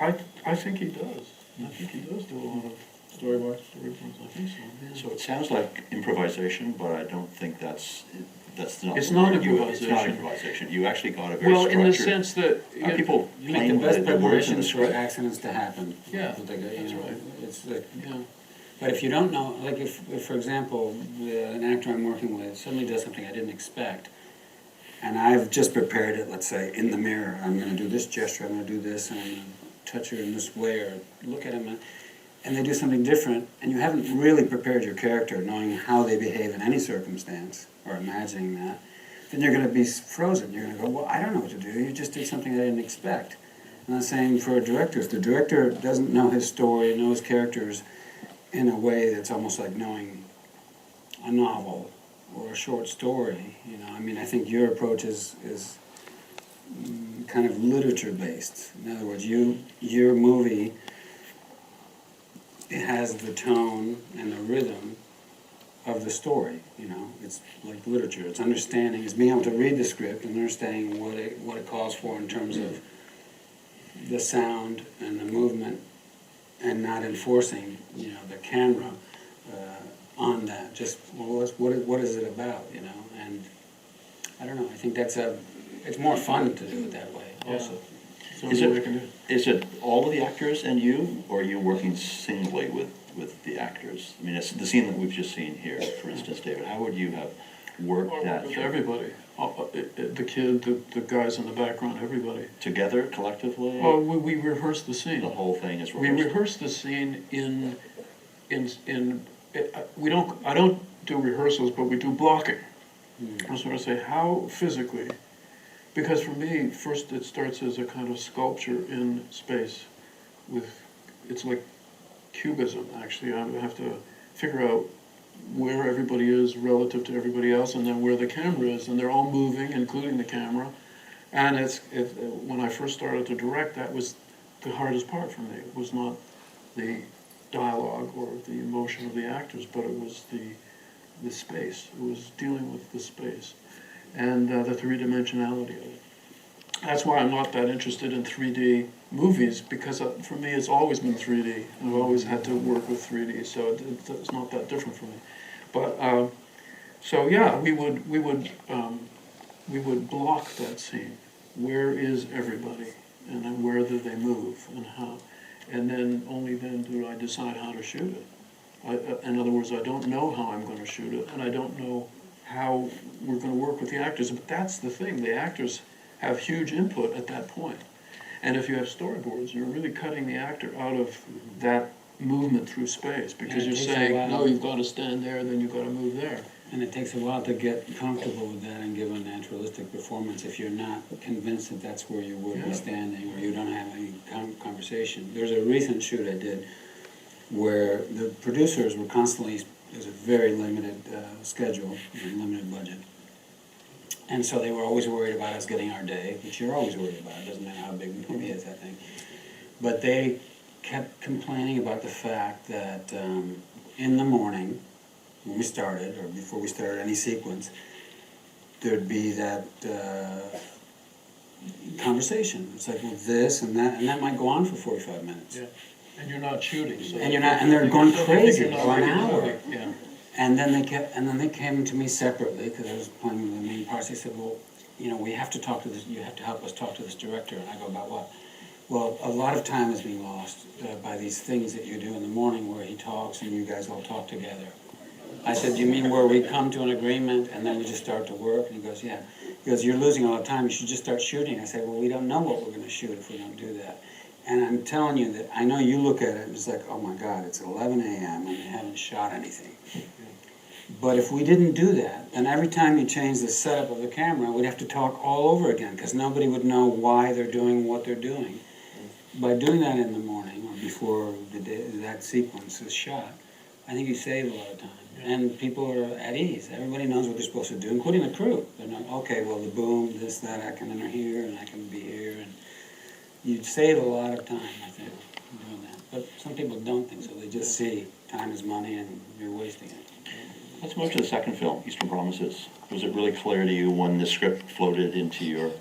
I think he does. I think he does do a lot of Storyboards? storyboards, I think so, yeah. So it sounds like improvisation, but I don't think that's not. It's the not word. It's not improvisation. improvisation. You actually got a very Well, structured. in the sense that, Are people You make playing the with best the words in the preparations for script? accidents to happen. Yeah, That's that's right. It's like, yeah, but if you don't know, like if for example, an actor I'm working with suddenly does something I didn't expect, and I've just prepared it, let's say, in the mirror, I'm gonna do this gesture, I'm gonna do this, and I'm gonna touch her in this way, or look at him, and they do something different, and you haven't really prepared your character, knowing how they behave in any circumstance, or imagining that, then you're gonna be frozen. You're gonna go, well, I don't know what to do, you just did something I didn't expect. And the same for directors. The director doesn't know his story, know his characters in a way that's almost like knowing a novel or a short story. You know, I mean, I think your approach is kind of literature-based. In other words, your movie, it has the tone and the rhythm of the story. You know, it's like literature. It's understanding, it's being able to read the script and understanding what it calls for in terms of the sound and the movement, and not enforcing, you know, the camera on that. Just, well, what is it about, you know? And I don't know. I think it's more fun to do it that way. Also, so Is we can do. Is it all of the actors and you, or are you working singly with the actors? I mean, it's the scene that we've just seen here, for instance, David. How would you have worked Or that with through? everybody, the kid, the guys in the background, everybody. Together, collectively? Well, we rehearse the scene. The whole thing is We rehearsed? rehearse the scene I don't do rehearsals, but we do blocking. I was going to say, how physically, because for me, first it starts as a kind of sculpture in space it's like cubism, actually. I have to figure out where everybody is relative to everybody else, and then where the camera is, and they're all moving, including the camera. And when I first started to direct, that was the hardest part for me. It was not the dialogue or the emotion of the actors, but it was the space. It was dealing with the space and the three-dimensionality of it. That's why I'm not that interested in 3D movies, because for me it's always been 3D. I've always had to work with 3D, so it's not that different for me. But so yeah, we would block that scene. Where is everybody, and then where do they move, and how? And then only then do I decide how to shoot it. In other words, I don't know how I'm going to shoot it, and I don't know how we're going to work with the actors. But that's the thing, the actors have huge input at that point. And if you have storyboards, you're really cutting the actor out of that movement through space, because you're saying, no, you've got to stand there, then you've got to move there. and it takes a while to get comfortable with that and give a naturalistic performance if you're not convinced that that's where you would be standing, or you don't have any conversation. There's a recent shoot I did where the producers were constantly, there's a very limited schedule, and limited budget. And so they were always worried about us getting our day, which you're always worried about. It doesn't matter how big the movie is, I think. But they kept complaining about the fact that in the morning, when we started, or before we started any sequence, there'd be that conversation. It's like, well, this and that might go on for 45 minutes. Yeah. And you're not shooting, so. And you're not, and they're going crazy You're for not an really hour. moving, yeah. And then they came to me separately, because I was playing with the main parts. They said, well, you know, we have to talk to this, you have to help us talk to this director. And I go, about what? Well, a lot of time is being lost by these things that you do in the morning where he talks and you guys all talk together. I said, you mean where we come to an agreement and then we just start to work? And he goes, yeah. He goes, you're losing a lot of time, you should just start shooting. I said, well, we don't know what we're going to shoot if we don't do that. And I'm telling you that, I know you look at it and it's like, oh my God, it's 11 a.m. and they haven't shot anything. But if we didn't do that, then every time you change the setup of the camera, we'd have to talk all over again, because nobody would know why they're doing what they're doing. By doing that in the morning, or before that sequence is shot, I think you save a lot of time. And people are at ease. Everybody knows what they're supposed to do, including the crew. They're not, okay, well, the boom, this, that, I can enter here, and I can be here. And you'd save a lot of time, I think, doing that. But some people don't think so. They just see time is money and you're wasting it. Let's move to the second film, Eastern Promises. Was it really clear to you when the script floated into your